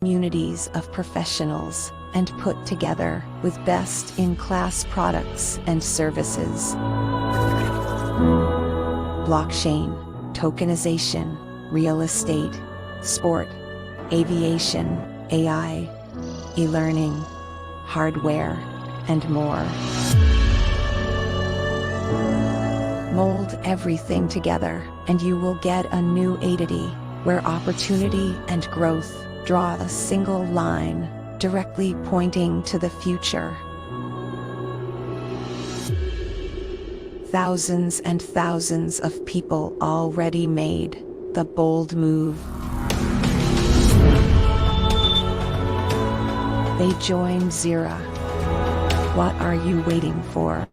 communities of professionals and put together with best-in-class products and services. Blockchain, tokenization, real estate, sport, aviation, AI, e-learning, hardware, and more. Mold everything together, and you will get a new Aidity, where opportunity and growth draw a single line, directly pointing to the future. Thousands and thousands of people already made the bold move. They joined Zera. What are you waiting for?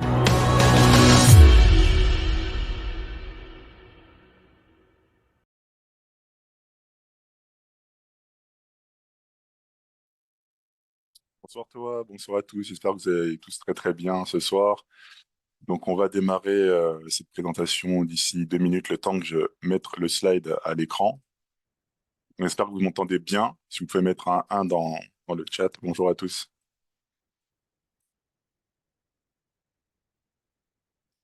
Bonsoir toi, bonsoir à tous, j'espère que vous allez tous très très bien ce soir. Donc on va démarrer cette présentation d'ici 2 minutes, le temps que je mette le slide à l'écran. J'espère que vous m'entendez bien, si vous pouvez mettre un 1 dans le chat. Bonjour à tous.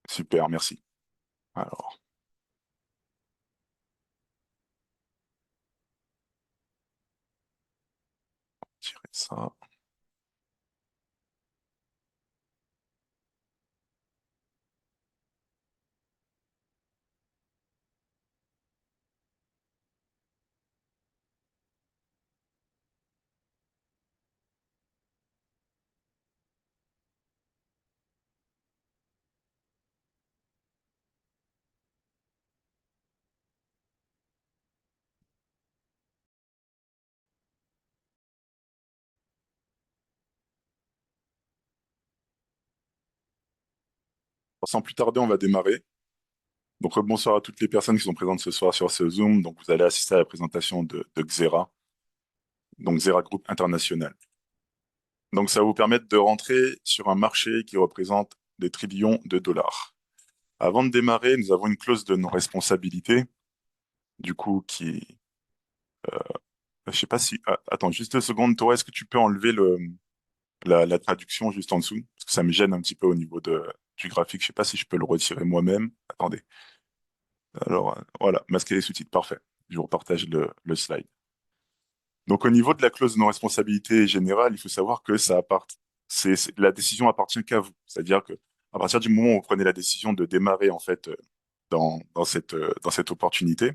Super, merci. Alors, tirer ça. Sans plus tarder, on va démarrer. Donc bonsoir à toutes les personnes qui sont présentes ce soir sur ce Zoom. Donc vous allez assister à la présentation de Xera, donc Xera Group International. Donc ça va vous permettre de rentrer sur un marché qui représente des trillions de dollars. Avant de démarrer, nous avons une clause de non-responsabilité, du coup, je sais pas si... attends, juste 2 secondes, Toi, est-ce que tu peux enlever la traduction juste en dessous? Parce que ça me gêne un petit peu au niveau du graphique. Je sais pas si je peux le retirer moi-même. Attendez. Alors, voilà, masquer les sous-titres, parfait. Je vous repartage le slide. Donc, au niveau de la clause de non-responsabilité générale, il faut savoir que la décision appartient qu'à vous. C'est-à-dire que à partir du moment où vous prenez la décision de démarrer, en fait, dans cette opportunité,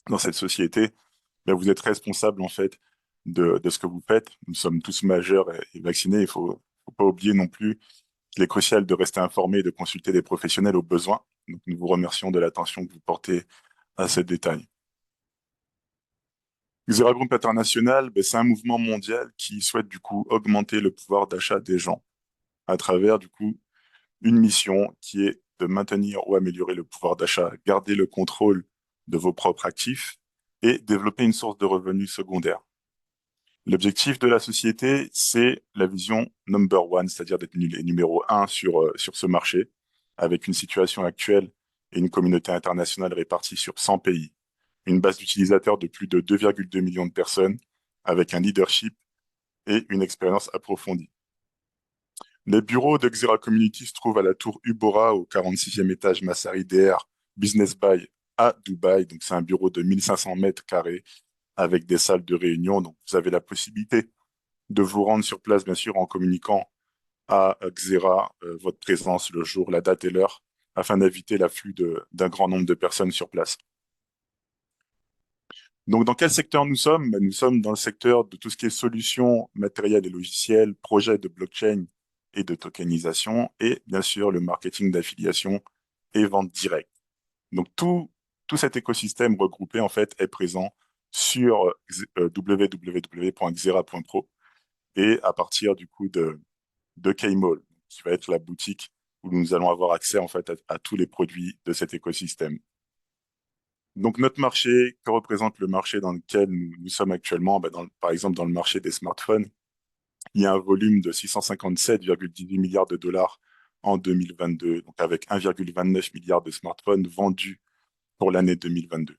dans cette société, là, vous êtes responsable en fait de ce que vous faites. Nous sommes tous majeurs et vaccinés. Faut pas oublier non plus qu'il est crucial de rester informé et de consulter des professionnels au besoin. Donc, nous vous remercions de l'attention que vous portez à ces détails. Xera Group International, ben, c'est un mouvement mondial qui souhaite du coup augmenter le pouvoir d'achat des gens à travers du coup une mission qui est de maintenir ou améliorer le pouvoir d'achat, garder le contrôle de vos propres actifs et développer une source de revenus secondaire. L'objectif de la société, c'est la vision number one, c'est-à-dire d'être les numéro un sur ce marché, avec une situation actuelle et une communauté internationale répartie sur 100 pays, une base d'utilisateurs de plus de 2,2 millions de personnes, avec un leadership et une expérience approfondie. Les bureaux de Xera Community se trouvent à la tour Ubora, au 46e étage Massari DR Business Bay à Dubaï. Donc, c'est un bureau de 1500 mètres carrés avec des salles de réunion. Donc, vous avez la possibilité de vous rendre sur place, bien sûr, en communiquant à Xera votre présence, le jour, la date et l'heure, afin d'éviter l'afflux d'un grand nombre de personnes sur place. Donc, dans quel secteur nous sommes? Ben, nous sommes dans le secteur de tout ce qui est solutions, matériel et logiciels, projets de blockchain et de tokenisation, et bien sûr le marketing d'affiliation et vente directe. Donc, tout cet écosystème regroupé, en fait, est présent sur www.xera.pro et à partir du coup de Kmall, qui va être la boutique où nous allons avoir accès en fait à tous les produits de cet écosystème. Donc notre marché, que représente le marché dans lequel nous sommes actuellement? Ben, par exemple, dans le marché des smartphones, il y a un volume de 657,18 milliards de dollars en 2022, donc avec 1,29 milliard de smartphones vendus pour l'année 2022.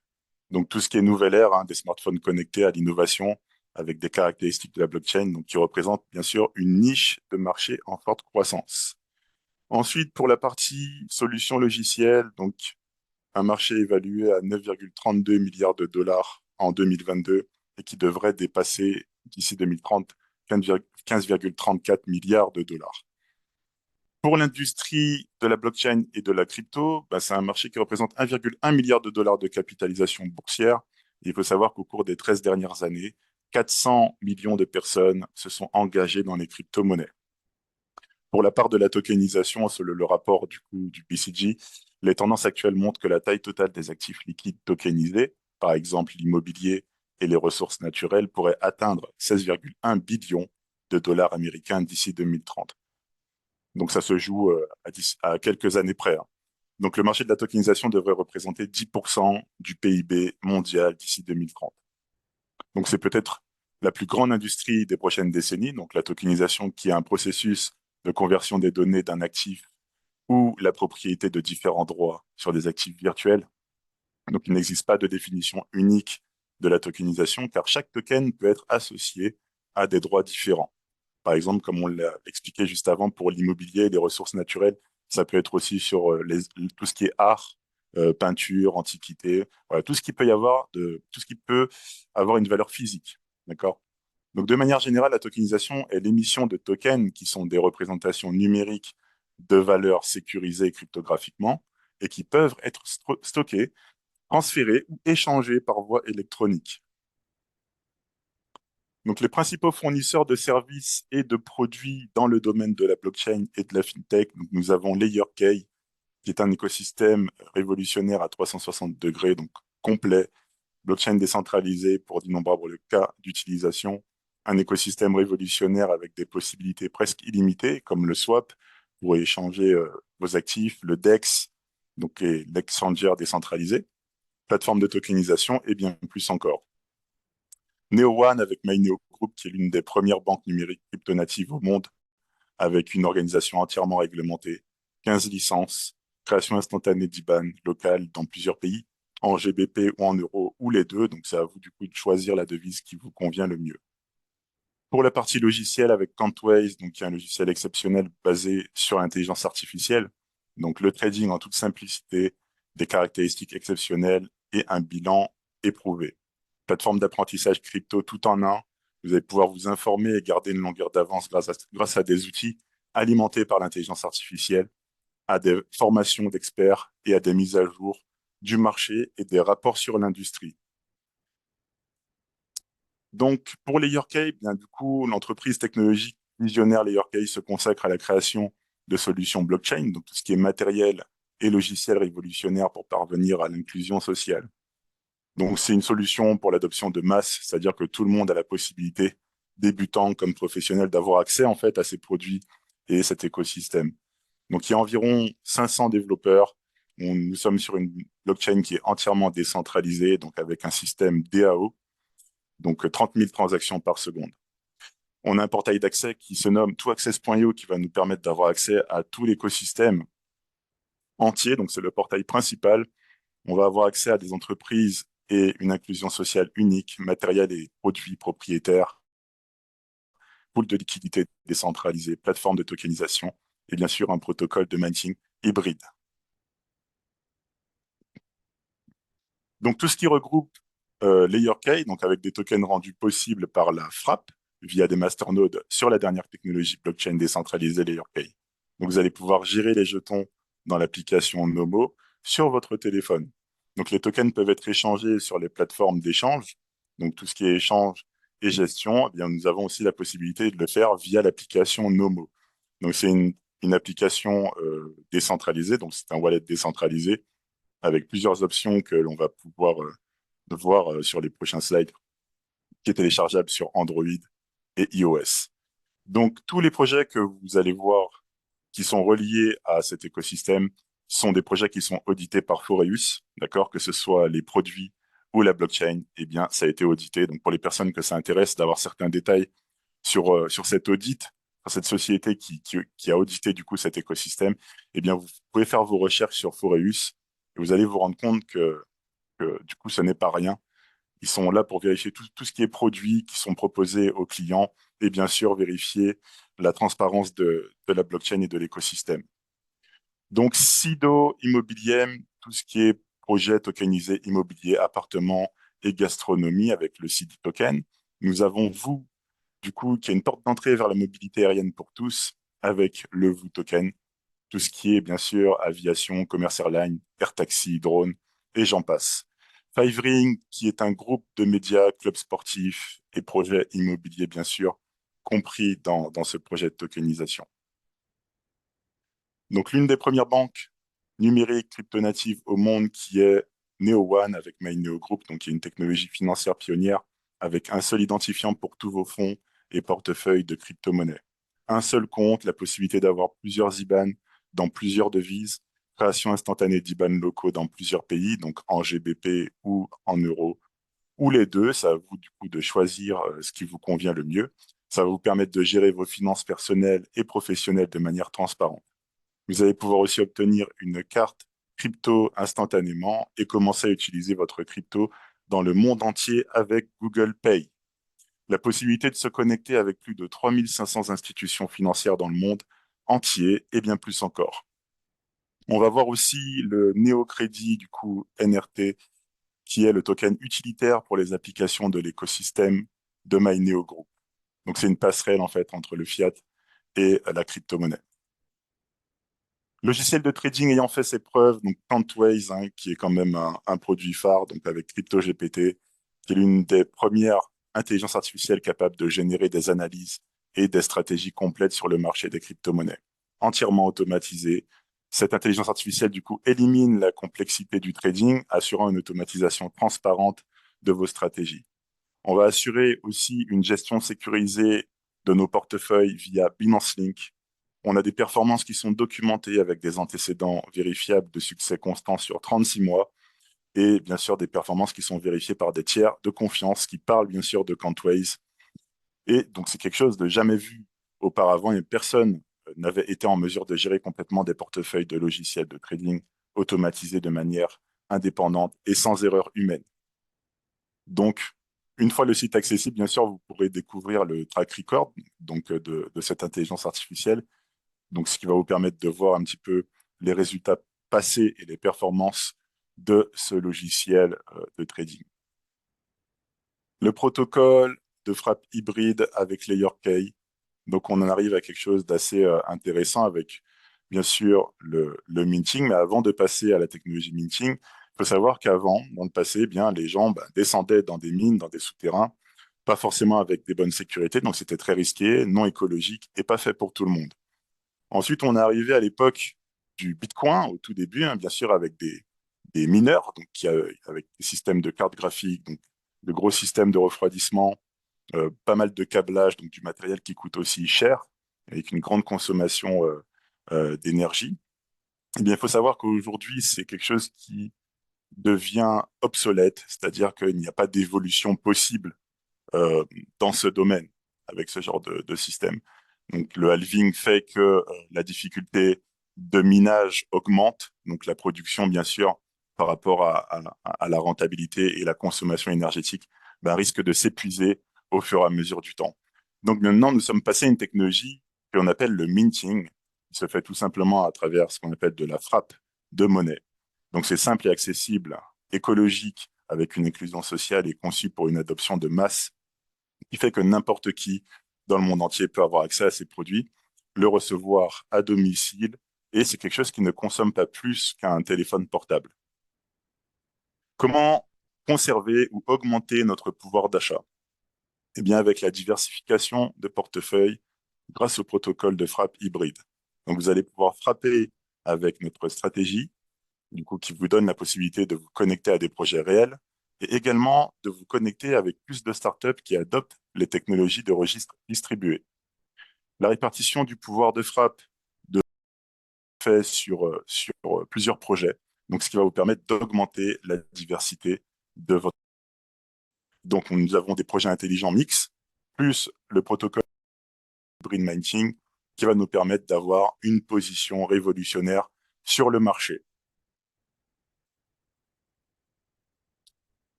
Donc tout ce qui est nouvelle ère, hein, des smartphones connectés à l'innovation, avec des caractéristiques de la blockchain, donc qui représente bien sûr une niche de marché en forte croissance. Ensuite, pour la partie solutions logicielles, donc un marché évalué à 9,32 milliards de dollars en 2022 et qui devrait dépasser d'ici 2030 15,34 milliards de dollars. Pour l'industrie de la blockchain et de la crypto, c'est un marché qui représente 1,1 milliard de dollars de capitalisation boursière. Il faut savoir qu'au cours des 13 dernières années, 400 millions de personnes se sont engagées dans les crypto-monnaies. Pour la part de la tokenisation, selon le rapport du BCG, les tendances actuelles montrent que la taille totale des actifs liquides tokenisés, par exemple l'immobilier et les ressources naturelles, pourrait atteindre 16,1 billions de dollars américains d'ici 2030. Donc ça se joue à quelques années près, hein. Donc le marché de la tokenisation devrait représenter 10% du PIB mondial d'ici 2030. Donc c'est peut-être la plus grande industrie des prochaines décennies, donc la tokenisation qui est un processus de conversion des données d'un actif ou la propriété de différents droits sur des actifs virtuels. Donc il n'existe pas de définition unique de la tokenisation car chaque token peut être associé à des droits différents. Par exemple, comme on l'a expliqué juste avant, pour l'immobilier et les ressources naturelles, ça peut être aussi sur tout ce qui est art, peinture, antiquité, voilà, tout ce qui peut y avoir tout ce qui peut avoir une valeur physique, d'accord? Donc, de manière générale, la tokenisation est l'émission de tokens qui sont des représentations numériques de valeurs sécurisées cryptographiquement et qui peuvent être stockées, transférées ou échangées par voie électronique. Donc, les principaux fournisseurs de services et de produits dans le domaine de la blockchain et de la fintech, donc nous avons LayerK, qui est un écosystème révolutionnaire à 360 degrés, donc complet, blockchain décentralisée pour d'innombrables cas d'utilisation, un écosystème révolutionnaire avec des possibilités presque illimitées, comme le swap, pour échanger vos actifs, le DEX, donc l'exchanger décentralisé, plateforme de tokenisation et bien plus encore. NeoOne avec MyNeo Group, qui est l'une des premières banques numériques crypto-natives au monde, avec une organisation entièrement réglementée, 15 licences, création instantanée d'IBAN local dans plusieurs pays, en GBP ou en euros, ou les deux. Donc, c'est à vous, du coup, de choisir la devise qui vous convient le mieux. Pour la partie logicielle, avec Quantways, donc, qui est un logiciel exceptionnel basé sur l'intelligence artificielle. Donc, le trading en toute simplicité, des caractéristiques exceptionnelles et un bilan éprouvé. Plateforme d'apprentissage crypto tout en un. Vous allez pouvoir vous informer et garder une longueur d'avance grâce à des outils alimentés par l'intelligence artificielle, à des formations d'experts et à des mises à jour du marché et des rapports sur l'industrie. Donc, pour LayerK, bien du coup, l'entreprise technologique visionnaire LayerK se consacre à la création de solutions blockchain, donc tout ce qui est matériel et logiciel révolutionnaire pour parvenir à l'inclusion sociale. Donc, c'est une solution pour l'adoption de masse, c'est-à-dire que tout le monde a la possibilité, débutant comme professionnel, d'avoir accès en fait à ces produits et cet écosystème. Donc, il y a environ 500 développeurs. Nous sommes sur une blockchain qui est entièrement décentralisée, donc avec un système DAO, donc 30 000 transactions par seconde. On a un portail d'accès qui se nomme toaccess.io qui va nous permettre d'avoir accès à tout l'écosystème entier. Donc, c'est le portail principal. On va avoir accès à des entreprises et une inclusion sociale unique, matériel et produits propriétaires, pool de liquidité décentralisée, plateforme de tokenisation et bien sûr un protocole de mining hybride. Donc tout ce qui regroupe LayerK, donc avec des tokens rendus possibles par la frappe via des masternodes sur la dernière technologie blockchain décentralisée LayerK. Donc vous allez pouvoir gérer les jetons dans l'application Nomo sur votre téléphone. Donc les tokens peuvent être échangés sur les plateformes d'échange. Donc tout ce qui est échange et gestion, eh bien, nous avons aussi la possibilité de le faire via l'application Nomo. Donc c'est une application décentralisée, donc c'est un wallet décentralisé avec plusieurs options que l'on va pouvoir voir sur les prochains slides, qui est téléchargeable sur Android et iOS. Donc, tous les projets que vous allez voir qui sont reliés à cet écosystème sont des projets qui sont audités par Foreus, d'accord, que ce soit les produits ou la blockchain, eh bien, ça a été audité. Donc, pour les personnes que ça intéresse d'avoir certains détails sur cet audit, sur cette société qui a audité du coup cet écosystème, eh bien, vous pouvez faire vos recherches sur Foreus et vous allez vous rendre compte que du coup, ce n'est pas rien. Ils sont là pour vérifier tout ce qui est produit qui sont proposés aux clients et bien sûr vérifier la transparence de la blockchain et de l'écosystème. Donc, Sido Immobilier, tout ce qui est projet tokenisé immobilier, appartement et gastronomie avec le CD token. Nous avons vous, du coup, qui est une porte d'entrée vers la mobilité aérienne pour tous avec le vous token. Tout ce qui est, bien sûr, aviation, commerce airline, air taxi, drone, et j'en passe. Five Ring, qui est un groupe de médias, clubs sportifs et projets immobiliers, bien sûr, compris dans ce projet de tokenisation. Donc, l'une des premières banques numériques crypto-natives au monde qui est NeoOne avec MyNeo Group, donc qui est une technologie financière pionnière avec un seul identifiant pour tous vos fonds et portefeuilles de crypto-monnaies. Un seul compte, la possibilité d'avoir plusieurs IBAN dans plusieurs devises, création instantanée d'IBAN locaux dans plusieurs pays, donc en GBP ou en euros, ou les deux. C'est à vous du coup de choisir ce qui vous convient le mieux. Ça va vous permettre de gérer vos finances personnelles et professionnelles de manière transparente. Vous allez pouvoir aussi obtenir une carte crypto instantanément et commencer à utiliser votre crypto dans le monde entier avec Google Pay. La possibilité de se connecter avec plus de 3500 institutions financières dans le monde entier et bien plus encore. On va voir aussi le néocrédit, du coup NRT, qui est le token utilitaire pour les applications de l'écosystème de MyNeo Group. Donc c'est une passerelle en fait entre le fiat et la crypto-monnaie. Logiciel de trading ayant fait ses preuves, donc Quantways, qui est quand même un produit phare, donc avec CryptoGPT, qui est l'une des premières intelligences artificielles capables de générer des analyses et des stratégies complètes sur le marché des crypto-monnaies, entièrement automatisée. Cette intelligence artificielle, du coup, élimine la complexité du trading, assurant une automatisation transparente de vos stratégies. On va assurer aussi une gestion sécurisée de nos portefeuilles via Binance Link. On a des performances qui sont documentées avec des antécédents vérifiables de succès constant sur 36 mois et bien sûr des performances qui sont vérifiées par des tiers de confiance qui parlent bien sûr de Quantways. Et donc c'est quelque chose de jamais vu auparavant et personne n'avait été en mesure de gérer complètement des portefeuilles de logiciels de trading automatisés de manière indépendante et sans erreur humaine. Donc, une fois le site accessible, bien sûr, vous pourrez découvrir le track record donc, de cette intelligence artificielle, donc ce qui va vous permettre de voir un petit peu les résultats passés et les performances de ce logiciel de trading. Le protocole de frappe hybride avec LayerK, donc on en arrive à quelque chose d'assez intéressant avec, bien sûr, le minting, mais avant de passer à la technologie minting, il faut savoir qu'avant, dans le passé, eh bien, les gens descendaient dans des mines, dans des souterrains, pas forcément avec des bonnes sécurités, donc c'était très risqué, non écologique et pas fait pour tout le monde. Ensuite, on est arrivé à l'époque du Bitcoin, au tout début, bien sûr, avec des mineurs, donc avec des systèmes de cartes graphiques, donc de gros systèmes de refroidissement, pas mal de câblage, donc du matériel qui coûte aussi cher, avec une grande consommation d'énergie. Eh bien, il faut savoir qu'aujourd'hui, c'est quelque chose qui devient obsolète, c'est-à-dire qu'il n'y a pas d'évolution possible euh, dans ce domaine avec ce genre de système. Donc, le halving fait que la difficulté de minage augmente, donc la production, bien sûr, par rapport à la rentabilité et la consommation énergétique, risque de s'épuiser au fur et à mesure du temps. Donc maintenant, nous sommes passés à une technologie qu'on appelle le minting, qui se fait tout simplement à travers ce qu'on appelle de la frappe de monnaie. Donc c'est simple et accessible, écologique, avec une inclusion sociale et conçu pour une adoption de masse qui fait que n'importe qui dans le monde entier peut avoir accès à ces produits, le recevoir à domicile, et c'est quelque chose qui ne consomme pas plus qu'un téléphone portable. Comment conserver ou augmenter notre pouvoir d'achat? Eh bien, avec la diversification de portefeuilles grâce au protocole de frappe hybride. Donc, vous allez pouvoir frapper avec notre stratégie, du coup, qui vous donne la possibilité de vous connecter à des projets réels et également de vous connecter avec plus de startups qui adoptent les technologies de registre distribué. La répartition du pouvoir de frappe de fait sur plusieurs projets, donc ce qui va vous permettre d'augmenter la diversité de votre. Donc, nous avons des projets intelligents mix, plus le protocole Green Mining, qui va nous permettre d'avoir une position révolutionnaire sur le marché.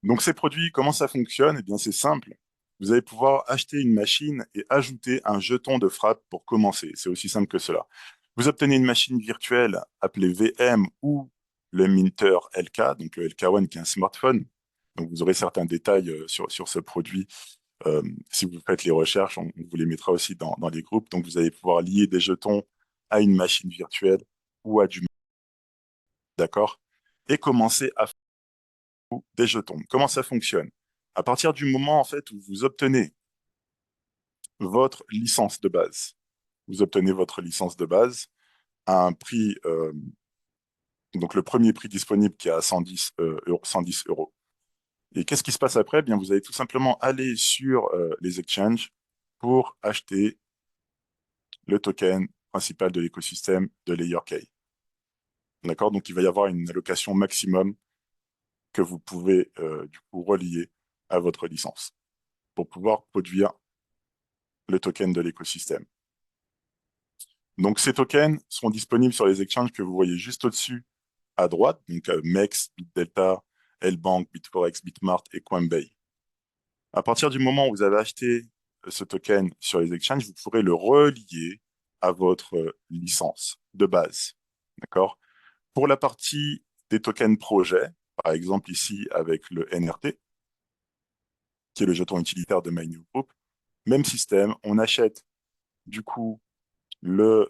Donc ces produits, comment ça fonctionne? Eh bien, c'est simple. Vous allez pouvoir acheter une machine et ajouter un jeton de frappe pour commencer. C'est aussi simple que cela. Vous obtenez une machine virtuelle appelée VM ou le Minter LK, donc le LK1 qui est un smartphone. Donc vous aurez certains détails sur ce produit. Si vous faites les recherches, on vous les mettra aussi dans les groupes. Donc vous allez pouvoir lier des jetons à une machine virtuelle ou à du d'accord, et commencer à faire des jetons. Comment ça fonctionne? À partir du moment en fait où vous obtenez votre licence de base, vous obtenez votre licence de base à un prix, donc le premier prix disponible qui est à 110 euros, 110 euros. Et qu'est-ce qui se passe après? Eh bien, vous allez tout simplement aller sur les exchanges pour acheter le token principal de l'écosystème de LayerK. D'accord? Donc, il va y avoir une allocation maximum que vous pouvez du coup relier à votre licence pour pouvoir produire le token de l'écosystème. Donc, ces tokens sont disponibles sur les exchanges que vous voyez juste au-dessus à droite, donc MEX, BitDelta, Lbank, Bitforex, Bitmart et Coinbase. À partir du moment où vous avez acheté ce token sur les exchanges, vous pourrez le relier à votre licence de base. D'accord? Pour la partie des tokens projets, par exemple ici avec le NRT, qui est le jeton utilitaire de My New Group, même système, on achète du coup le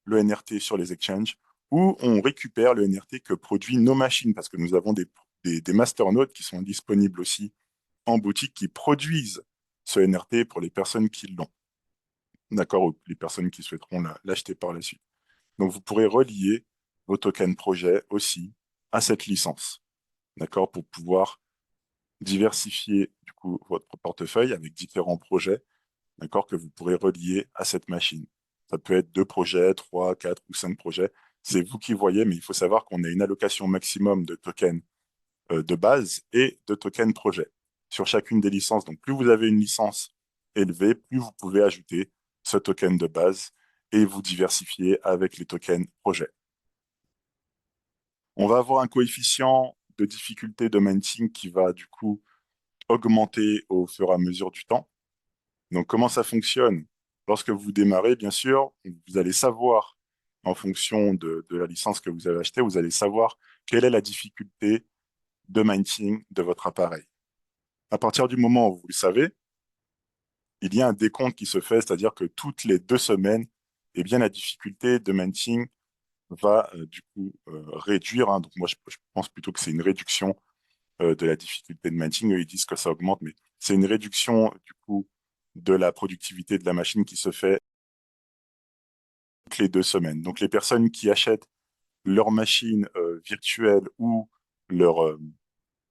NRT sur les exchanges ou on récupère le NRT que produit nos machines parce que nous avons des masternodes qui sont disponibles aussi en boutique qui produisent ce NRT pour les personnes qui l'ont, d'accord, ou les personnes qui souhaiteront l'acheter par la suite. Donc vous pourrez relier vos tokens projets aussi à cette licence, d'accord, pour pouvoir diversifier du coup votre portefeuille avec différents projets, d'accord, que vous pourrez relier à cette machine. Ça peut être 2 projets, 3, 4 ou 5 projets. C'est vous qui voyez, mais il faut savoir qu'on a une allocation maximum de tokens de base et de tokens projet sur chacune des licences. Donc, plus vous avez une licence élevée, plus vous pouvez ajouter ce token de base et vous diversifier avec les tokens projet. On va avoir un coefficient de difficulté de minting qui va du coup augmenter au fur et à mesure du temps. Donc, comment ça fonctionne? Lorsque vous démarrez, bien sûr, vous allez savoir, en fonction de la licence que vous avez achetée, vous allez savoir quelle est la difficulté de mining de votre appareil. À partir du moment où vous le savez, il y a un décompte qui se fait, c'est-à-dire que toutes les 2 semaines, eh bien, la difficulté de mining va du coup réduire, hein. Donc moi, je pense plutôt que c'est une réduction de la difficulté de mining. Eux, ils disent que ça augmente, mais c'est une réduction du coup de la productivité de la machine qui se fait toutes les 2 semaines. Donc les personnes qui achètent leur machine virtuelle ou leur,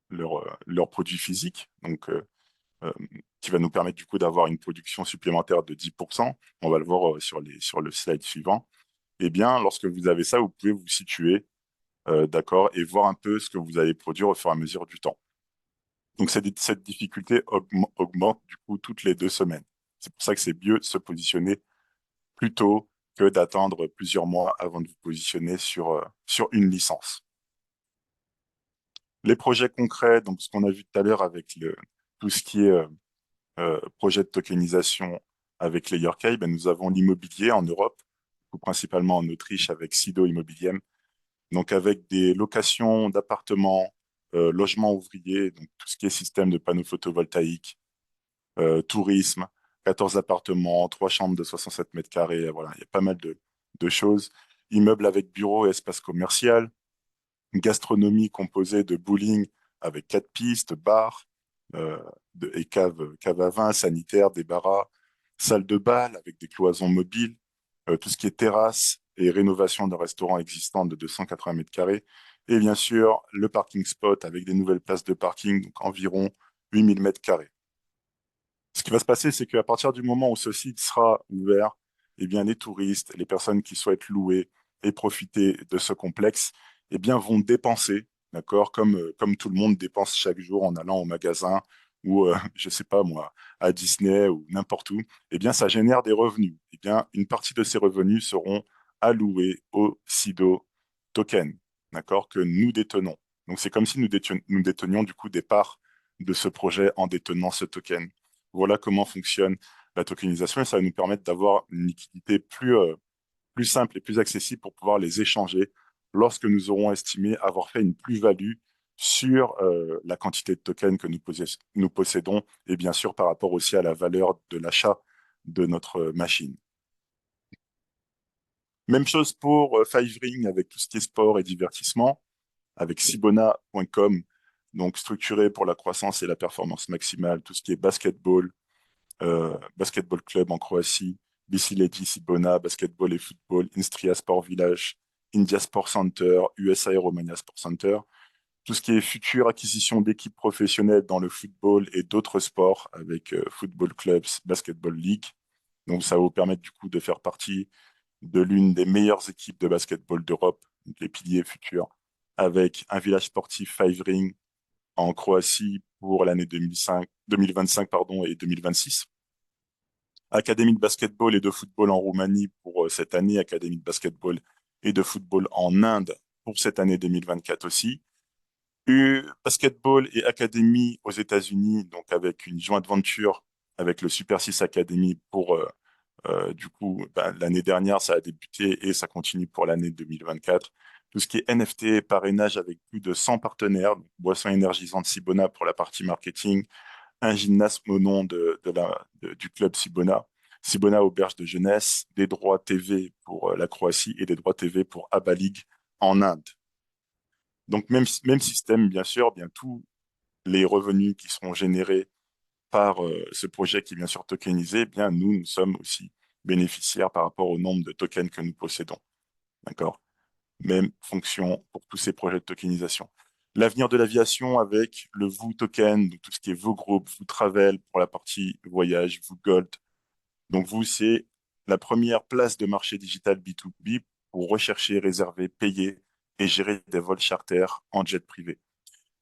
leur produit physique, donc euh, qui va nous permettre du coup d'avoir une production supplémentaire de 10%. On va le voir sur le slide suivant. Eh bien, lorsque vous avez ça, vous pouvez vous situer, d'accord, et voir un peu ce que vous allez produire au fur et à mesure du temps. Donc, cette difficulté augmente du coup toutes les 2 semaines. C'est pour ça que c'est mieux de se positionner plus tôt que d'attendre plusieurs mois avant de vous positionner sur une licence. Les projets concrets, donc ce qu'on a vu tout à l'heure avec tout ce qui est projet de tokenisation avec LayerK, ben, nous avons l'immobilier en Europe, principalement en Autriche avec Sido Immobilien, donc avec des locations d'appartements, logements ouvriers, donc tout ce qui est système de panneaux photovoltaïques, tourisme, 14 appartements, 3 chambres de 67 mètres carrés, voilà, il y a pas mal de choses. Immeubles avec bureaux et espace commercial, gastronomie composée de bowling avec 4 pistes, bars et cave à vin, sanitaire, débarras, salle de bal avec des cloisons mobiles, tout ce qui est terrasse et rénovation d'un restaurant existant de 280 mètres carrés, et bien sûr le parking spot avec des nouvelles places de parking, donc environ 8000 mètres carrés. Ce qui va se passer, c'est qu'à partir du moment où ce site sera ouvert, eh bien, les touristes, les personnes qui souhaitent louer et profiter de ce complexe, eh bien, vont dépenser, d'accord, comme tout le monde dépense chaque jour en allant au magasin ou, je sais pas moi, à Disney ou n'importe où, eh bien, ça génère des revenus. Eh bien, une partie de ces revenus seront alloués au SIDO token, d'accord, que nous détenons. Donc, c'est comme si nous détenions du coup des parts de ce projet en détenant ce token. Voilà comment fonctionne la tokenisation et ça va nous permettre d'avoir une liquidité plus simple et plus accessible pour pouvoir les échanger lorsque nous aurons estimé avoir fait une plus-value sur la quantité de tokens que nous possédons et bien sûr par rapport aussi à la valeur de l'achat de notre machine. Même chose pour Five-Ring avec tout ce qui est sport et divertissement, avec Sibona.com, donc structuré pour la croissance et la performance maximale, tout ce qui est basketball, basketball club en Croatie, BC Lady Sibona, basketball et football, Instria Sport Village, India Sport Center, USA et Romania Sport Center, tout ce qui est future acquisition d'équipes professionnelles dans le football et d'autres sports avec football clubs, basketball league. Donc ça va vous permettre du coup de faire partie de l'une des meilleures équipes de basketball d'Europe, donc les piliers futurs, avec un village sportif Five Ring en Croatie pour l'année 2025 pardon, et 2026. Académie de basketball et de football en Roumanie pour cette année, Académie de basketball et de football en Inde pour cette année 2024 aussi. Basketball et académie aux États-Unis, donc avec une joint venture avec le Super 6 Academy pour du coup, l'année dernière, ça a débuté et ça continue pour l'année 2024. Tout ce qui est NFT, parrainage avec plus de 100 partenaires, donc boissons énergisantes Sibona pour la partie marketing, un gymnasme au nom du club Sibona, Sibona Auberge de jeunesse, des droits TV pour la Croatie et des droits TV pour ABA League en Inde. Donc même système, bien sûr, bien tous les revenus qui seront générés par ce projet qui est bien sûr tokenisé, eh bien nous sommes aussi bénéficiaires par rapport au nombre de tokens que nous possédons. D'accord? Même fonction pour tous ces projets de tokenisation. L'avenir de l'aviation avec le VOO token, donc tout ce qui est VOO Group, VOO Travel pour la partie voyage, VOO Gold. Donc vous, c'est la première place de marché digital B2B pour rechercher, réserver, payer et gérer des vols charters en jet privé.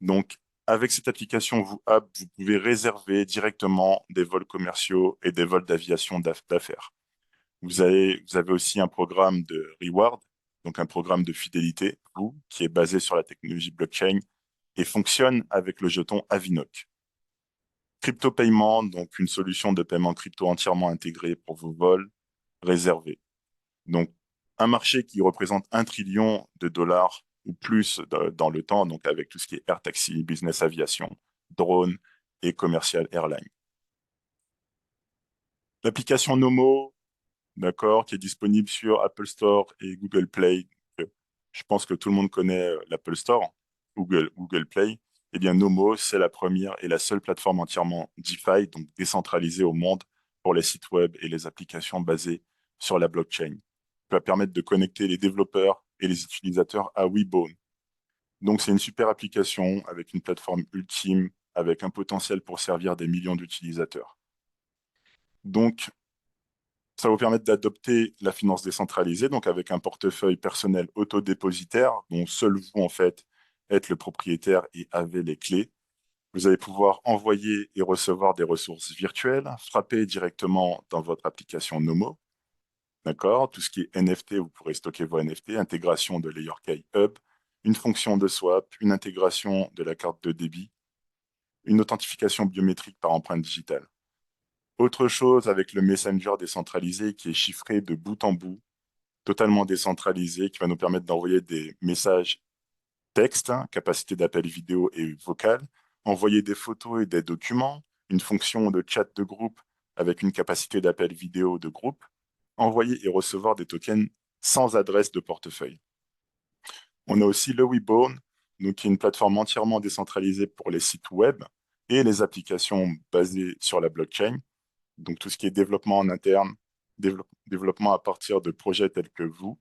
Donc, avec cette application VooApp, vous pouvez réserver directement des vols commerciaux et des vols d'aviation d'affaires. Vous avez aussi un programme de reward, donc un programme de fidélité, qui est basé sur la technologie blockchain et fonctionne avec le jeton Avinoc. Crypto Payment, donc une solution de paiement crypto entièrement intégrée pour vos vols réservés. Donc, un marché qui représente 1 trillion de dollars ou plus dans le temps, donc avec tout ce qui est air taxi, business aviation, drone et commercial airline. L'application Nomo, d'accord, qui est disponible sur Apple Store et Google Play. Je pense que tout le monde connaît l'Apple Store, Google Play. Eh bien, Nomo, c'est la première et la seule plateforme entièrement DeFi, donc décentralisée au monde pour les sites web et les applications basées sur la blockchain. Ça va permettre de connecter les développeurs et les utilisateurs à Weebone. Donc, c'est une super application avec une plateforme ultime, avec un potentiel pour servir des millions d'utilisateurs. Donc, ça va vous permettre d'adopter la finance décentralisée, donc avec un portefeuille personnel autodépositaire, dont seul vous, en fait, êtes le propriétaire et avez les clés. Vous allez pouvoir envoyer et recevoir des ressources virtuelles, frapper directement dans votre application Nomo. D'accord? Tout ce qui est NFT, vous pourrez stocker vos NFT, intégration de LayerKey Hub, une fonction de swap, une intégration de la carte de débit, une authentification biométrique par empreinte digitale. Autre chose avec le Messenger décentralisé qui est chiffré de bout en bout, totalement décentralisé, qui va nous permettre d'envoyer des messages texte, capacité d'appel vidéo et vocal, envoyer des photos et des documents, une fonction de chat de groupe avec une capacité d'appel vidéo de groupe, envoyer et recevoir des tokens sans adresse de portefeuille. On a aussi le Weebone, donc qui est une plateforme entièrement décentralisée pour les sites web et les applications basées sur la blockchain. Donc tout ce qui est développement en interne, développement à partir de projets tels que vous,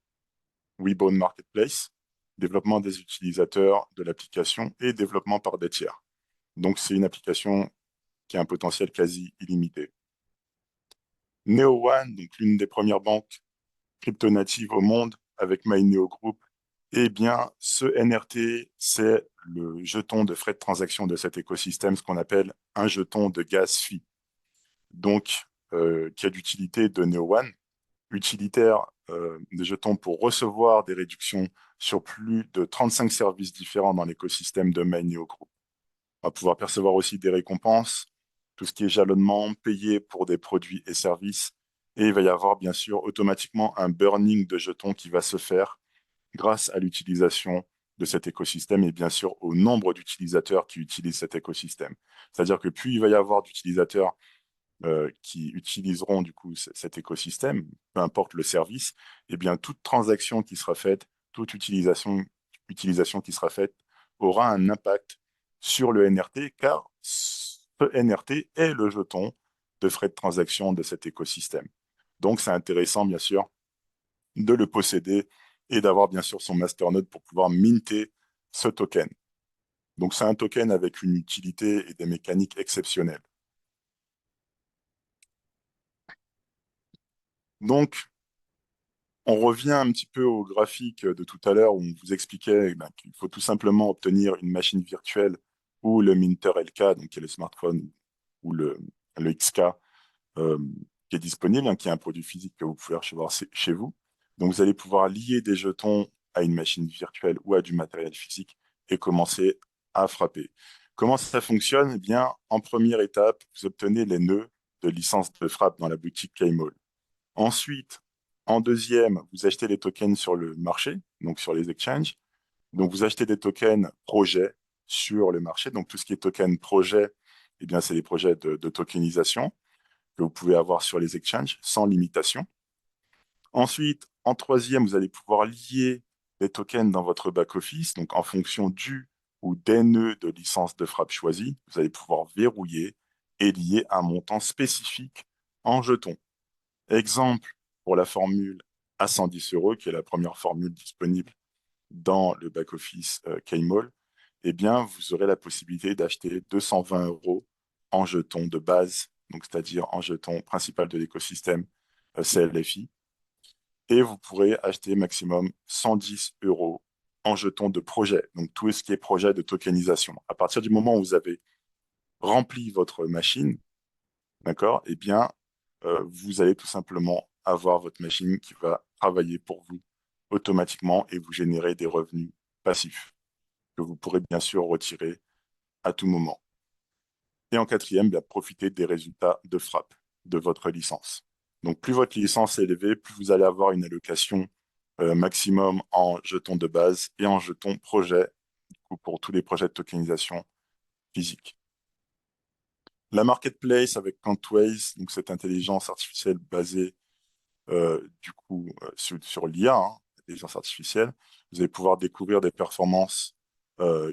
Weebone Marketplace, développement des utilisateurs de l'application et développement par des tiers. Donc c'est une application qui a un potentiel quasi illimité. NeoOne, donc l'une des premières banques crypto-natives au monde avec MyNeo Group, eh bien ce NRT, c'est le jeton de frais de transaction de cet écosystème, ce qu'on appelle un jeton de gas fee. Donc, qui a d'utilité de NeoOne, utilitaire des jetons pour recevoir des réductions sur plus de 35 services différents dans l'écosystème de MyNeo Group. On va pouvoir percevoir aussi des récompenses, tout ce qui est jalonnement, payer pour des produits et services. Et il va y avoir bien sûr automatiquement un burning de jetons qui va se faire grâce à l'utilisation de cet écosystème et bien sûr au nombre d'utilisateurs qui utilisent cet écosystème. C'est-à-dire que plus il va y avoir d'utilisateurs qui utiliseront du coup cet écosystème, peu importe le service, eh bien toute transaction qui sera faite, toute utilisation qui sera faite aura un impact sur le NRT, car ce NRT est le jeton de frais de transaction de cet écosystème. Donc c'est intéressant bien sûr de le posséder et d'avoir bien sûr son masternode pour pouvoir minter ce token. Donc c'est un token avec une utilité et des mécaniques exceptionnelles. Donc, on revient un petit peu au graphique de tout à l'heure où on vous expliquait qu'il faut tout simplement obtenir une machine virtuelle ou le Minter LK, donc qui est le smartphone ou le XK euh, qui est disponible, qui est un produit physique que vous pouvez recevoir chez vous. Donc vous allez pouvoir lier des jetons à une machine virtuelle ou à du matériel physique et commencer à frapper. Comment ça fonctionne? Eh bien, en première étape, vous obtenez les nœuds de licence de frappe dans la boutique Keymall. Ensuite, en deuxième, vous achetez les tokens sur le marché, donc sur les exchanges. Donc, vous achetez des tokens projets sur le marché. Donc, tout ce qui est token projet, eh bien, c'est des projets de tokenisation que vous pouvez avoir sur les exchanges sans limitation. Ensuite, en troisième, vous allez pouvoir lier les tokens dans votre back-office. Donc, en fonction du ou des nœuds de licence de frappe choisis, vous allez pouvoir verrouiller et lier un montant spécifique en jetons. Exemple pour la formule à 110 euros, qui est la première formule disponible dans le back-office Keymall, eh bien, vous aurez la possibilité d'acheter 220 euros en jetons de base, donc c'est-à-dire en jetons principal de l'écosystème CLFI, et vous pourrez acheter maximum 110 euros en jetons de projet, donc tout ce qui est projet de tokenisation. À partir du moment où vous avez rempli votre machine, d'accord, eh bien, vous allez tout simplement avoir votre machine qui va travailler pour vous automatiquement et vous générer des revenus passifs que vous pourrez bien sûr retirer à tout moment. Et en quatrième, bien, profiter des résultats de frappe de votre licence. Donc, plus votre licence est élevée, plus vous allez avoir une allocation maximum en jetons de base et en jetons projet, du coup, pour tous les projets de tokenisation physique. La marketplace avec Countways, donc cette intelligence artificielle basée sur l'IA, l'intelligence artificielle, vous allez pouvoir découvrir des performances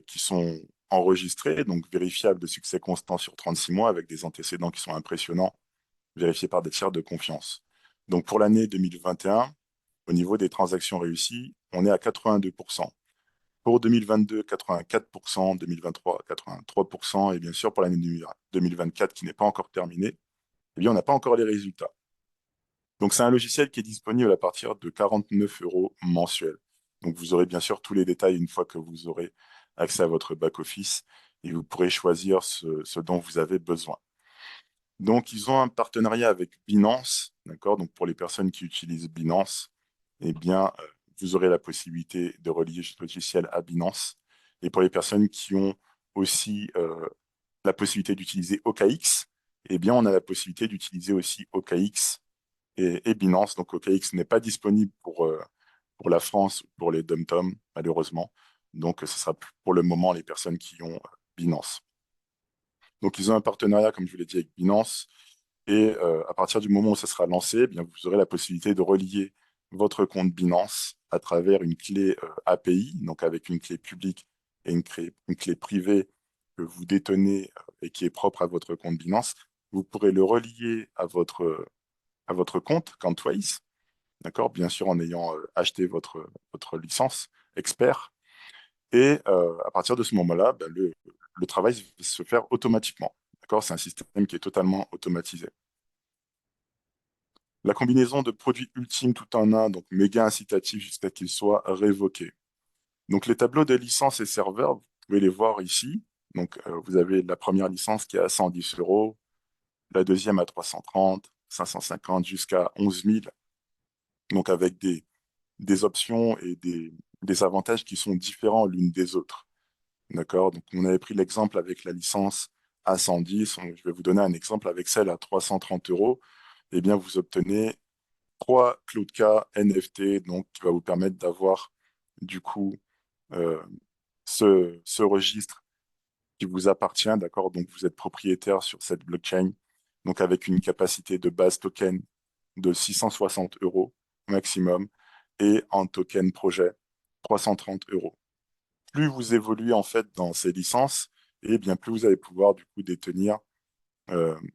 qui sont enregistrées, donc vérifiables de succès constant sur 36 mois avec des antécédents qui sont impressionnants, vérifiés par des tiers de confiance. Donc pour l'année 2021, au niveau des transactions réussies, on est à 82%. Pour 2022, 84%, 2023, 83%, et bien sûr pour l'année 2024 qui n'est pas encore terminée, eh bien on n'a pas encore les résultats. Donc, c'est un logiciel qui est disponible à partir de 49 euros mensuels. Donc, vous aurez bien sûr tous les détails une fois que vous aurez accès à votre back-office et vous pourrez choisir ce dont vous avez besoin. Donc, ils ont un partenariat avec Binance, d'accord? Donc, pour les personnes qui utilisent Binance, eh bien, vous aurez la possibilité de relier ce logiciel à Binance. Et pour les personnes qui ont aussi la possibilité d'utiliser OKX, eh bien, on a la possibilité d'utiliser aussi OKX et Binance. Donc OKX n'est pas disponible pour la France, pour les dom-tom, malheureusement. Donc ce sera pour le moment les personnes qui ont Binance. Donc ils ont un partenariat, comme je vous l'ai dit, avec Binance. Et à partir du moment où ça sera lancé, eh bien, vous aurez la possibilité de relier votre compte Binance à travers une clé API, donc avec une clé publique et une clé privée que vous détenez et qui est propre à votre compte Binance. Vous pourrez le relier à votre compte Countways, d'accord? Bien sûr, en ayant acheté votre licence expert. Et à partir de ce moment-là, ben, le travail va se faire automatiquement, d'accord? C'est un système qui est totalement automatisé. La combinaison de produits ultimes tout en un, donc méga incitatif jusqu'à qu'il soit révoqué. Donc les tableaux de licence et serveurs, vous pouvez les voir ici. Donc vous avez la première licence qui est à 110 euros, la deuxième à 330, 550 jusqu'à 11 000. Donc avec des options et des avantages qui sont différents l'une des autres. D'accord? Donc, on avait pris l'exemple avec la licence à 110. Je vais vous donner un exemple avec celle à 330 euros. Eh bien, vous obtenez 3 Cloud-K NFT, donc qui va vous permettre d'avoir du coup euh, ce registre qui vous appartient, d'accord? Donc, vous êtes propriétaire sur cette blockchain, donc avec une capacité de base token de 660 euros maximum et en token projet 330 euros. Plus vous évoluez en fait dans ces licences, et bien plus vous allez pouvoir du coup détenir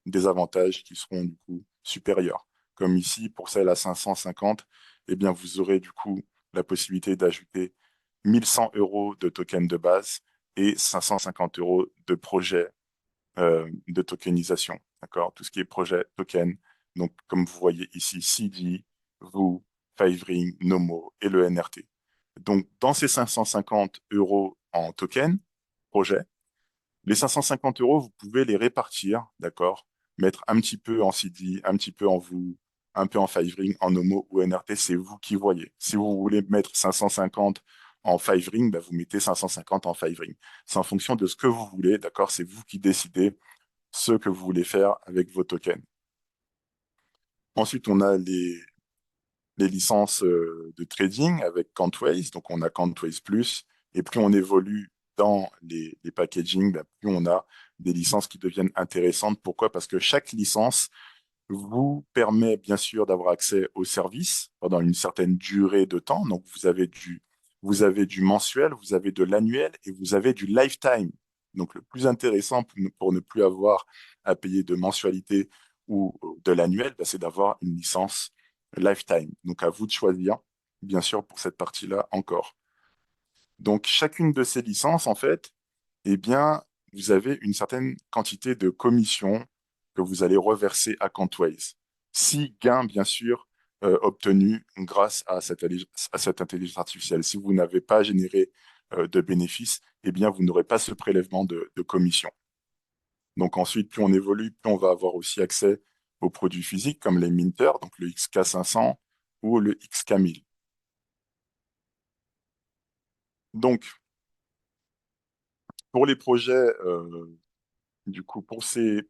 des avantages qui seront du coup supérieurs. Comme ici, pour celle à 550, eh bien vous aurez du coup la possibilité d'ajouter 1100 euros de token de base et 550 euros de projet de tokenisation. D'accord? Tout ce qui est projet token. Donc, comme vous voyez ici, CD, vous, Five-Ring, Nomo et le NRT. Donc, dans ces 550 euros en token, projet, les 550 euros, vous pouvez les répartir, d'accord? Mettre un petit peu en CD, un petit peu en vous, un peu en Five-Ring, en Nomo ou NRT, c'est vous qui voyez. Si vous voulez mettre 550 en Five-Ring, ben vous mettez 550 en Five-Ring. C'est en fonction de ce que vous voulez, d'accord? C'est vous qui décidez ce que vous voulez faire avec vos tokens. Ensuite, on a les licences de trading avec Countways. Donc, on a Countways Plus. Et plus on évolue dans les packaging, ben, plus on a des licences qui deviennent intéressantes. Pourquoi? Parce que chaque licence vous permet bien sûr d'avoir accès au service pendant une certaine durée de temps. Donc, vous avez du mensuel, vous avez de l'annuel et vous avez du lifetime. Donc, le plus intéressant pour ne plus avoir à payer de mensualité ou de l'annuel, ben, c'est d'avoir une licence lifetime. Donc, à vous de choisir, bien sûr, pour cette partie-là encore. Donc, chacune de ces licences, en fait, eh bien, vous avez une certaine quantité de commissions que vous allez reverser à Cantways. Si gain, bien sûr, obtenu grâce à cette intelligence artificielle. Si vous n'avez pas généré de bénéfices, eh bien, vous n'aurez pas ce prélèvement de commission. Donc ensuite, plus on évolue, plus on va avoir aussi accès aux produits physiques comme les Minter, donc le XK500 ou le XK1000. Donc, pour les projets du coup, pour ces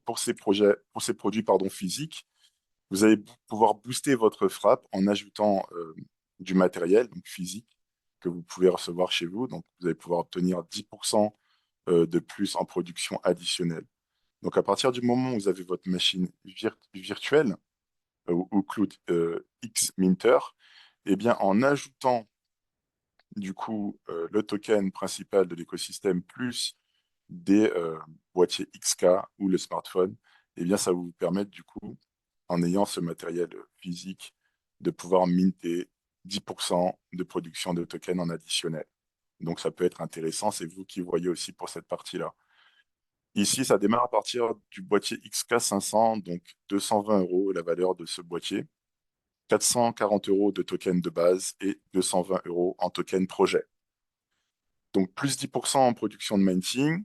produits pardon, physiques, vous allez pouvoir booster votre frappe en ajoutant du matériel donc physique que vous pouvez recevoir chez vous. Donc, vous allez pouvoir obtenir 10% de plus en production additionnelle. Donc, à partir du moment où vous avez votre machine virtuelle ou Cloud X Minter, eh bien, en ajoutant du coup le token principal de l'écosystème plus des boîtiers XK ou le smartphone, eh bien, ça va vous permettre du coup, en ayant ce matériel physique, de pouvoir minter 10% de production de tokens en additionnel. Donc, ça peut être intéressant, c'est vous qui voyez aussi pour cette partie-là. Ici, ça démarre à partir du boîtier XK500, donc 220 euros la valeur de ce boîtier, 440 euros de token de base et 220 euros en token projet. Donc, plus 10% en production de mining.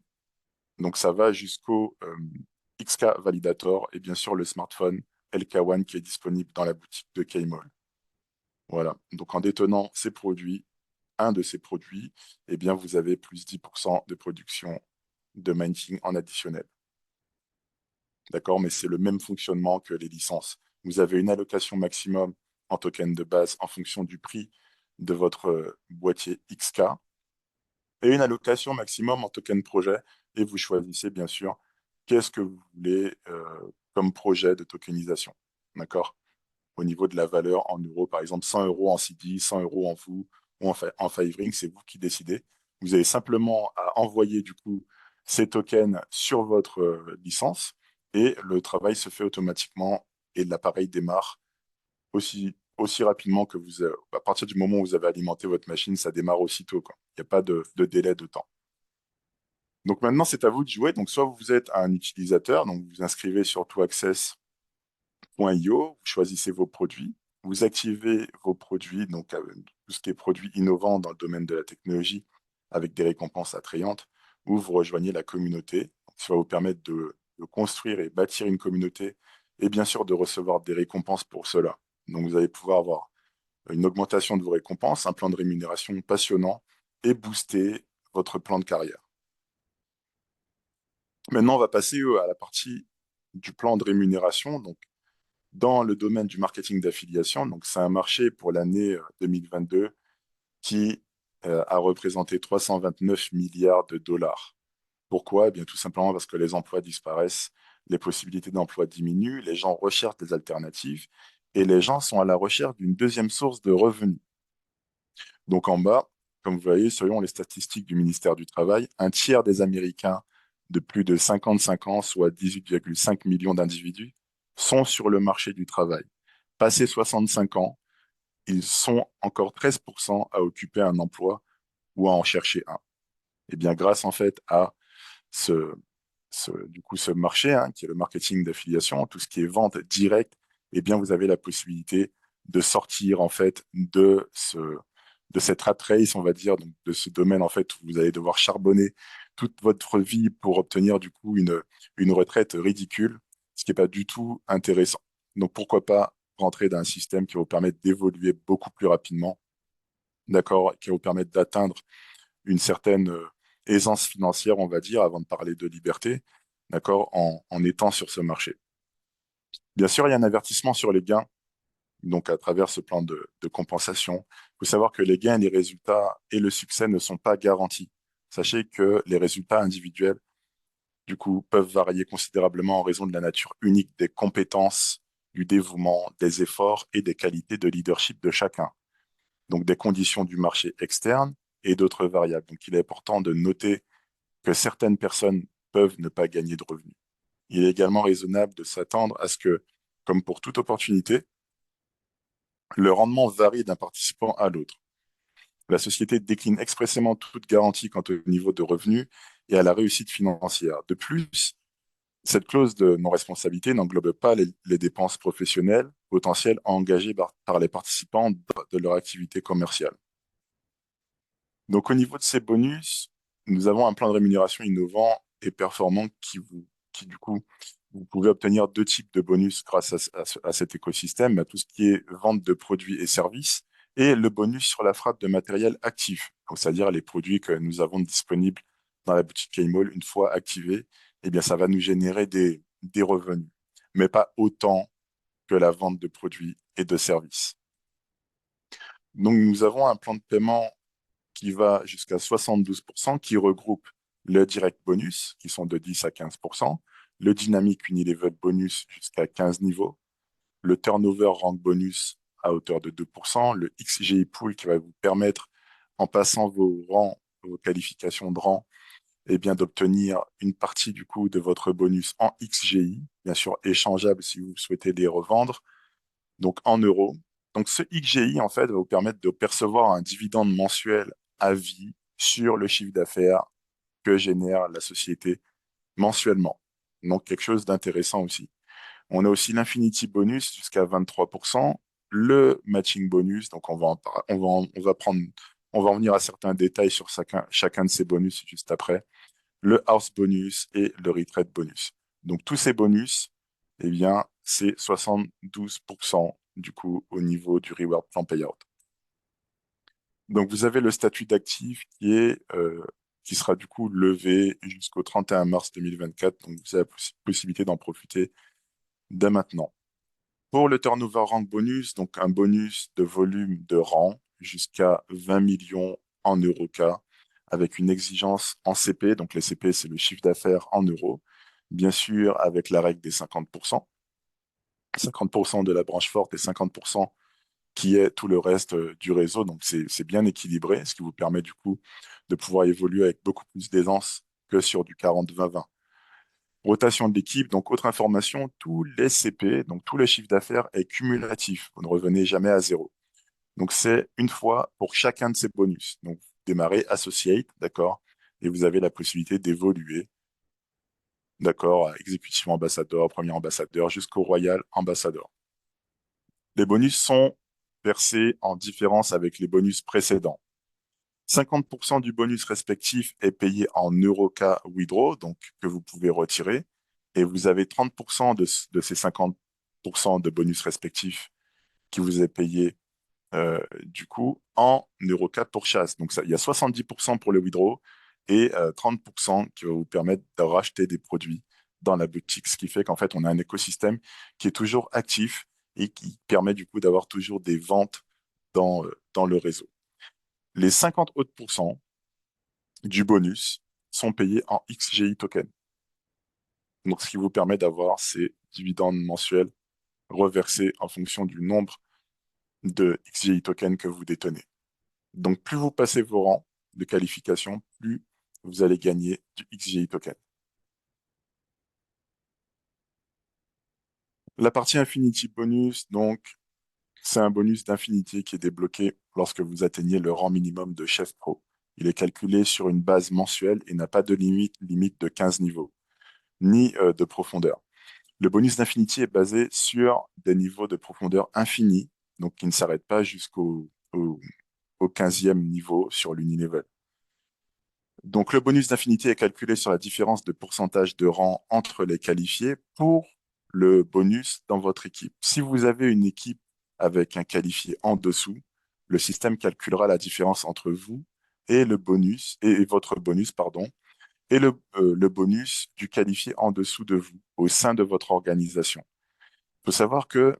Donc, ça va jusqu'au XK Validator et bien sûr le smartphone LK1 qui est disponible dans la boutique de Kmall. Voilà. Donc, en détenant ces produits, un de ces produits, eh bien, vous avez plus 10% de production de mining en additionnel. D'accord? Mais c'est le même fonctionnement que les licences. Vous avez une allocation maximum en token de base en fonction du prix de votre boîtier XK et une allocation maximum en token projet. Et vous choisissez bien sûr qu'est-ce que vous voulez comme projet de tokenisation. D'accord? Au niveau de la valeur en euros, par exemple 100 euros en CD, 100 euros en vous ou en Five-Ring, c'est vous qui décidez. Vous avez simplement à envoyer du coup ces tokens sur votre licence et le travail se fait automatiquement et l'appareil démarre aussi rapidement que à partir du moment où vous avez alimenté votre machine, ça démarre aussitôt, quoi. Il n'y a pas de délai de temps. Donc maintenant, c'est à vous de jouer. Donc soit vous êtes un utilisateur, donc vous vous inscrivez sur toaccess.io, vous choisissez vos produits, vous activez vos produits, donc tout ce qui est produits innovants dans le domaine de la technologie, avec des récompenses attrayantes, ou vous rejoignez la communauté. Ça va vous permettre de construire et bâtir une communauté, et bien sûr de recevoir des récompenses pour cela. Donc vous allez pouvoir avoir une augmentation de vos récompenses, un plan de rémunération passionnant, et booster votre plan de carrière. Maintenant, on va passer à la partie du plan de rémunération. Donc, dans le domaine du marketing d'affiliation, donc c'est un marché pour l'année 2022 qui a représenté 329 milliards de dollars. Pourquoi? Eh bien, tout simplement parce que les emplois disparaissent, les possibilités d'emploi diminuent, les gens recherchent des alternatives et les gens sont à la recherche d'une deuxième source de revenus. Donc en bas, comme vous voyez, selon les statistiques du ministère du Travail, un tiers des Américains de plus de 55 ans, soit 18,5 millions d'individus, sont sur le marché du travail. Passé 65 ans, ils sont encore 13% à occuper un emploi ou à en chercher un. Et bien grâce en fait à ce, ce marché, hein, qui est le marketing d'affiliation, tout ce qui est vente directe, eh bien, vous avez la possibilité de sortir, en fait, de cette rat race, on va dire, donc de ce domaine, en fait, où vous allez devoir charbonner toute votre vie pour obtenir, du coup, une retraite ridicule, ce qui n'est pas du tout intéressant. Donc, pourquoi pas rentrer dans un système qui va vous permettre d'évoluer beaucoup plus rapidement, d'accord, qui va vous permettre d'atteindre une certaine aisance financière, on va dire, avant de parler de liberté, d'accord, en étant sur ce marché. Bien sûr, il y a un avertissement sur les gains, donc à travers ce plan de compensation. Il faut savoir que les gains, les résultats et le succès ne sont pas garantis. Sachez que les résultats individuels, du coup, peuvent varier considérablement en raison de la nature unique des compétences, du dévouement, des efforts et des qualités de leadership de chacun. Donc des conditions du marché externe et d'autres variables. Donc il est important de noter que certaines personnes peuvent ne pas gagner de revenus. Il est également raisonnable de s'attendre à ce que, comme pour toute opportunité, le rendement varie d'un participant à l'autre. La société décline expressément toute garantie quant au niveau de revenus et à la réussite financière. De plus, cette clause de non-responsabilité n'englobe pas les dépenses professionnelles potentielles engagées par les participants de leur activité commerciale. Donc, au niveau de ces bonus, nous avons un plan de rémunération innovant et performant qui du coup, vous pouvez obtenir deux types de bonus grâce à cet écosystème, à tout ce qui est vente de produits et services et le bonus sur la frappe de matériel actif, donc c'est-à-dire les produits que nous avons disponibles dans la boutique K-Mall une fois activés, eh bien, ça va nous générer des revenus, mais pas autant que la vente de produits et de services. Donc, nous avons un plan de paiement qui va jusqu'à 72%, qui regroupe le direct bonus, qui sont de 10 à 15%, le dynamic unilever bonus jusqu'à 15 niveaux, le turnover rank bonus à hauteur de 2%, le XGI pool qui va vous permettre, en passant vos rangs, vos qualifications de rang, eh bien, d'obtenir une partie du coup de votre bonus en XGI, bien sûr échangeable si vous souhaitez les revendre, donc en euros. Donc ce XGI, en fait, va vous permettre de percevoir un dividende mensuel à vie sur le chiffre d'affaires que génère la société mensuellement. Donc quelque chose d'intéressant aussi. On a aussi l'Infinity Bonus jusqu'à 23%, le Matching Bonus, donc on va en venir à certains détails sur chacun de ces bonus juste après, le House Bonus et le Retreat Bonus. Donc tous ces bonus, eh bien, c'est 72% du coup au niveau du Reward Plan Payout. Donc vous avez le statut d'actif qui sera du coup levé jusqu'au 31 mars 2024. Donc vous avez la possibilité d'en profiter dès maintenant. Pour le turnover rank bonus, donc un bonus de volume de rang jusqu'à 20 millions en euros cas, avec une exigence en CP, donc les CP c'est le chiffre d'affaires en euros, bien sûr avec la règle des 50%, 50% de la branche forte et 50% qui est tout le reste du réseau, donc c'est bien équilibré, ce qui vous permet du coup de pouvoir évoluer avec beaucoup plus d'aisance que sur du 40-20-20. Rotation de l'équipe, donc autre information, tous les CP, donc tous les chiffres d'affaires est cumulatif. Vous ne revenez jamais à zéro. Donc c'est une fois pour chacun de ces bonus. Donc vous démarrez associate, d'accord, et vous avez la possibilité d'évoluer, d'accord, à exécutif ambassadeur, premier ambassadeur, jusqu'au royal ambassadeur. Les bonus sont versés en différence avec les bonus précédents. 50% du bonus respectif est payé en Euroca Withdraw, donc que vous pouvez retirer, et vous avez 30% de ces 50% de bonus respectifs qui vous est payé du coup en Euroca pour chasse. Donc ça, il y a 70% pour le withdraw et 30% qui va vous permettre de racheter des produits dans la boutique, ce qui fait qu'en fait, on a un écosystème qui est toujours actif et qui permet du coup d'avoir toujours des ventes dans le réseau. Les 50 autres pourcents du bonus sont payés en XGI token. Donc, ce qui vous permet d'avoir ces dividendes mensuels reversés en fonction du nombre de XGI tokens que vous détenez. Donc, plus vous passez vos rangs de qualification, plus vous allez gagner du XGI token. La partie Infinity Bonus, donc, c'est un bonus d'Infinity qui est débloqué lorsque vous atteignez le rang minimum de chef pro. Il est calculé sur une base mensuelle et n'a pas de limite de 15 niveaux, ni de profondeur. Le bonus d'Infinity est basé sur des niveaux de profondeur infinis, donc qui ne s'arrêtent pas au 15e niveau sur l'Unilevel. Donc le bonus d'Infinity est calculé sur la différence de pourcentage de rang entre les qualifiés pour le bonus dans votre équipe. Si vous avez une équipe avec un qualifié en dessous, le système calculera la différence entre vous et le bonus, et votre bonus, pardon, et le bonus du qualifié en dessous de vous, au sein de votre organisation. Il faut savoir que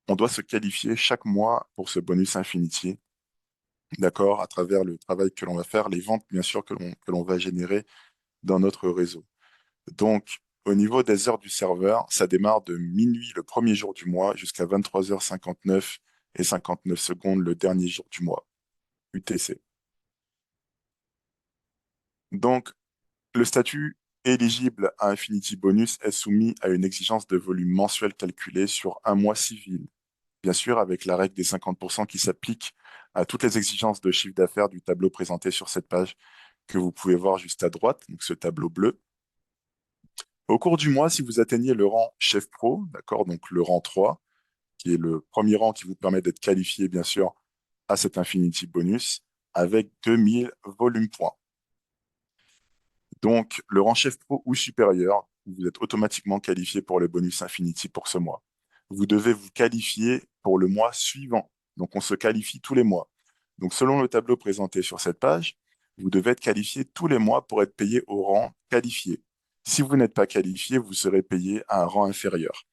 on doit se qualifier chaque mois pour ce bonus Infinity, d'accord, à travers le travail que l'on va faire, les ventes, bien sûr, que l'on va générer dans notre réseau. Donc, au niveau des heures du serveur, ça démarre de minuit le premier jour du mois jusqu'à 23h59 et 59 secondes le dernier jour du mois, UTC. Donc, le statut éligible à Infinity Bonus est soumis à une exigence de volume mensuel calculé sur un mois civil, bien sûr avec la règle des 50% qui s'applique à toutes les exigences de chiffre d'affaires du tableau présenté sur cette page que vous pouvez voir juste à droite, donc ce tableau bleu. Au cours du mois, si vous atteignez le rang chef pro, d'accord, donc le rang 3, qui est le premier rang qui vous permet d'être qualifié, bien sûr, à cet Infinity Bonus, avec 2000 volumes points. Donc, le rang chef pro ou supérieur, vous êtes automatiquement qualifié pour le bonus Infinity pour ce mois. Vous devez vous qualifier pour le mois suivant. Donc, on se qualifie tous les mois. Donc, selon le tableau présenté sur cette page, vous devez être qualifié tous les mois pour être payé au rang qualifié. Si vous n'êtes pas qualifié, vous serez payé à un rang inférieur.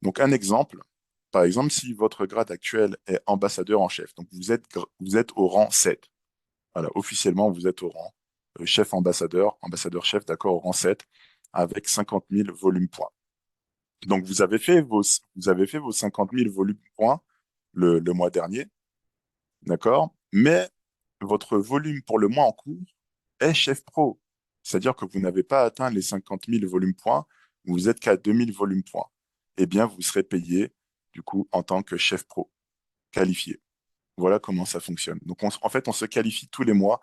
Donc, un exemple, par exemple, si votre grade actuel est ambassadeur en chef, donc vous êtes au rang 7. Voilà, officiellement, vous êtes au rang chef ambassadeur, ambassadeur chef, d'accord, au rang 7, avec 50 000 volumes points. Donc, vous avez fait vos 50 000 volumes points le mois dernier, d'accord, mais votre volume pour le mois en cours est chef pro. C'est-à-dire que vous n'avez pas atteint les 50 000 volumes points, vous êtes qu'à 2000 volumes points. Eh bien, vous serez payé, du coup, en tant que chef pro, qualifié. Voilà comment ça fonctionne. Donc, en fait, on se qualifie tous les mois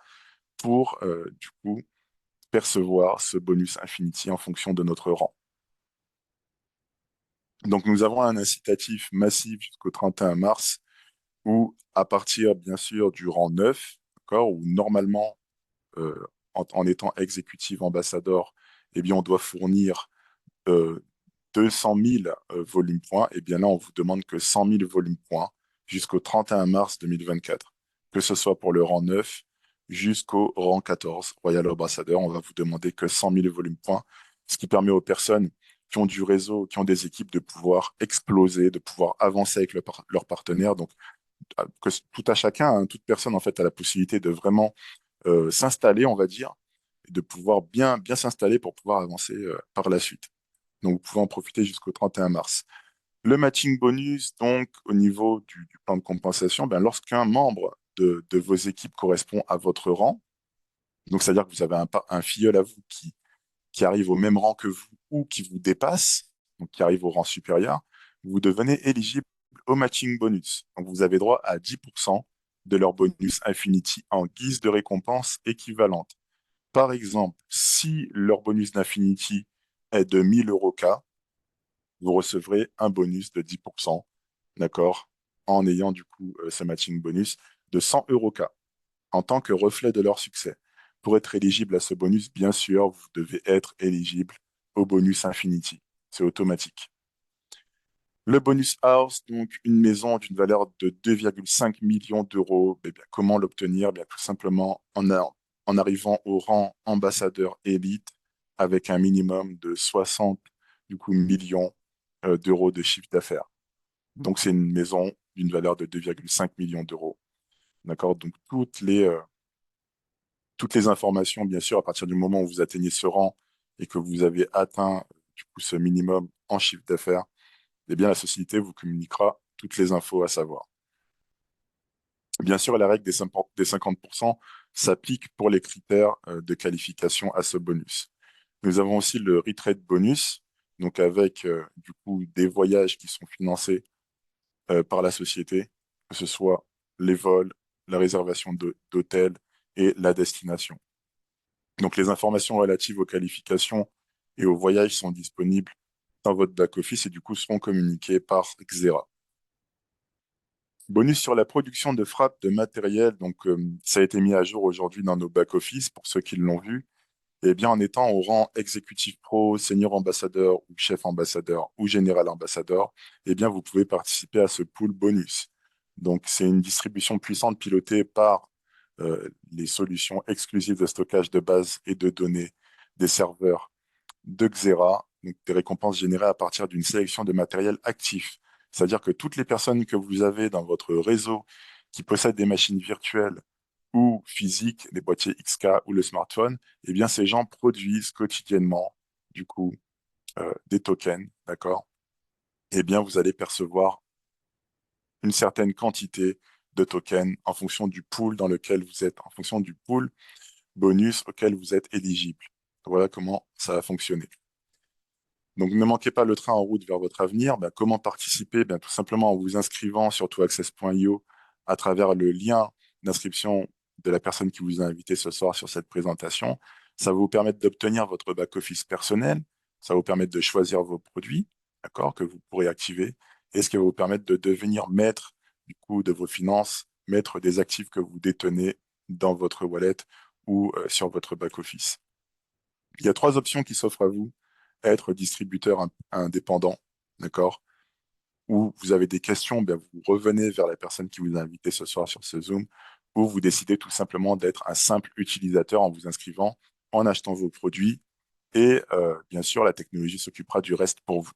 pour, du coup, percevoir ce bonus Infinity en fonction de notre rang. Donc, nous avons un incitatif massif jusqu'au 31 mars où, à partir, bien sûr, du rang 9, d'accord, où normalement, euh, en étant exécutif ambassadeur, eh bien, on doit fournir euh, 200 000 volumes points. Et bien là, on vous demande que 100 000 volumes points jusqu'au 31 mars 2024. Que ce soit pour le rang 9 jusqu'au rang 14, Royal Ambassadeur, on va vous demander que 100 000 volumes points, ce qui permet aux personnes qui ont du réseau, qui ont des équipes de pouvoir exploser, de pouvoir avancer avec leurs partenaires. Donc, que tout à chacun, hein, toute personne en fait a la possibilité de vraiment s'installer, on va dire, et de pouvoir bien s'installer pour pouvoir avancer par la suite. Donc, vous pouvez en profiter jusqu'au 31 mars. Le matching bonus, donc, au niveau du plan de compensation, ben, lorsqu'un membre de vos équipes correspond à votre rang, donc c'est-à-dire que vous avez un filleul à vous qui arrive au même rang que vous ou qui vous dépasse, donc qui arrive au rang supérieur, vous devenez éligible au matching bonus. Donc, vous avez droit à 10% de leur bonus Infinity en guise de récompense équivalente. Par exemple, si leur bonus d'Infinity est de 1000 euros K, vous recevrez un bonus de 10%, d'accord, en ayant du coup ce matching bonus de 100 euros K en tant que reflet de leur succès. Pour être éligible à ce bonus, bien sûr, vous devez être éligible au bonus Infinity. C'est automatique. Le bonus house, donc une maison d'une valeur de 2,5 millions d'euros. Eh bien, comment l'obtenir? Eh bien, tout simplement en arrivant au rang ambassadeur élite avec un minimum de 60 millions d'euros de chiffre d'affaires. Donc, c'est une maison d'une valeur de 2,5 millions d'euros. D'accord? Donc, toutes les informations, bien sûr, à partir du moment où vous atteignez ce rang et que vous avez atteint ce minimum en chiffre d'affaires, eh bien, la société vous communiquera toutes les infos à savoir. Bien sûr, la règle des 50% s'applique pour les critères de qualification à ce bonus. Nous avons aussi le retreat bonus, donc avec des voyages qui sont financés par la société, que ce soit les vols, la réservation d'hôtels et la destination. Donc les informations relatives aux qualifications et aux voyages sont disponibles dans votre back-office et seront communiquées par Xera. Bonus sur la production de frappes de matériel, donc ça a été mis à jour aujourd'hui dans nos back-office pour ceux qui l'ont vu. Eh bien, en étant au rang exécutif pro, senior ambassadeur ou chef ambassadeur ou général ambassadeur, eh bien, vous pouvez participer à ce pool bonus. Donc, c'est une distribution puissante pilotée par les solutions exclusives de stockage de base et de données des serveurs de Xera, donc des récompenses générées à partir d'une sélection de matériel actif. C'est-à-dire que toutes les personnes que vous avez dans votre réseau qui possèdent des machines virtuelles ou physiques, les boîtiers XK ou le smartphone, eh bien, ces gens produisent quotidiennement, des tokens, d'accord? Eh bien, vous allez percevoir une certaine quantité de tokens en fonction du pool dans lequel vous êtes, en fonction du pool bonus auquel vous êtes éligible. Voilà comment ça va fonctionner. Donc, ne manquez pas le train en route vers votre avenir. Ben, comment participer? Ben, tout simplement en vous inscrivant sur toaccess.io à travers le lien d'inscription de la personne qui vous a invité ce soir sur cette présentation. Ça va vous permettre d'obtenir votre back-office personnel. Ça va vous permettre de choisir vos produits, d'accord, que vous pourrez activer. Et ce qui va vous permettre de devenir maître, de vos finances, maître des actifs que vous détenez dans votre wallet ou sur votre back-office. Il y a 3 options qui s'offrent à vous: être distributeur indépendant, d'accord? Ou vous avez des questions, bien vous revenez vers la personne qui vous a invité ce soir sur ce Zoom, ou vous décidez tout simplement d'être un simple utilisateur en vous inscrivant, en achetant vos produits, et bien sûr, la technologie s'occupera du reste pour vous.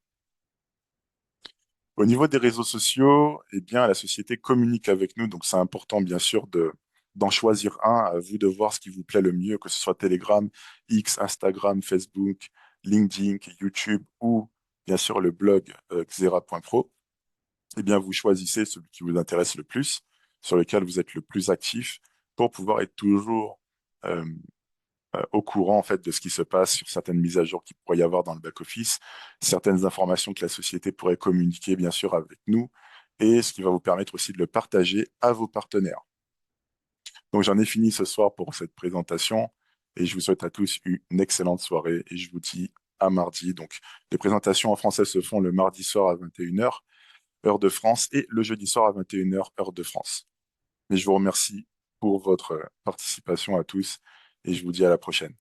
Au niveau des réseaux sociaux, eh bien, la société communique avec nous, donc c'est important, bien sûr, d'en choisir un. À vous de voir ce qui vous plaît le mieux, que ce soit Telegram, X, Instagram, Facebook, LinkedIn, YouTube ou, bien sûr, le blog xera.pro. Eh bien, vous choisissez celui qui vous intéresse le plus, sur lequel vous êtes le plus actif, pour pouvoir être toujours euh, au courant en fait de ce qui se passe sur certaines mises à jour qu'il pourrait y avoir dans le back-office, certaines informations que la société pourrait communiquer bien sûr avec nous, et ce qui va vous permettre aussi de le partager à vos partenaires. Donc j'en ai fini ce soir pour cette présentation et je vous souhaite à tous une excellente soirée et je vous dis à mardi. Donc les présentations en français se font le mardi soir à 21h, heure de France, et le jeudi soir à 21h, heure de France. Et je vous remercie pour votre participation à tous et je vous dis à la prochaine.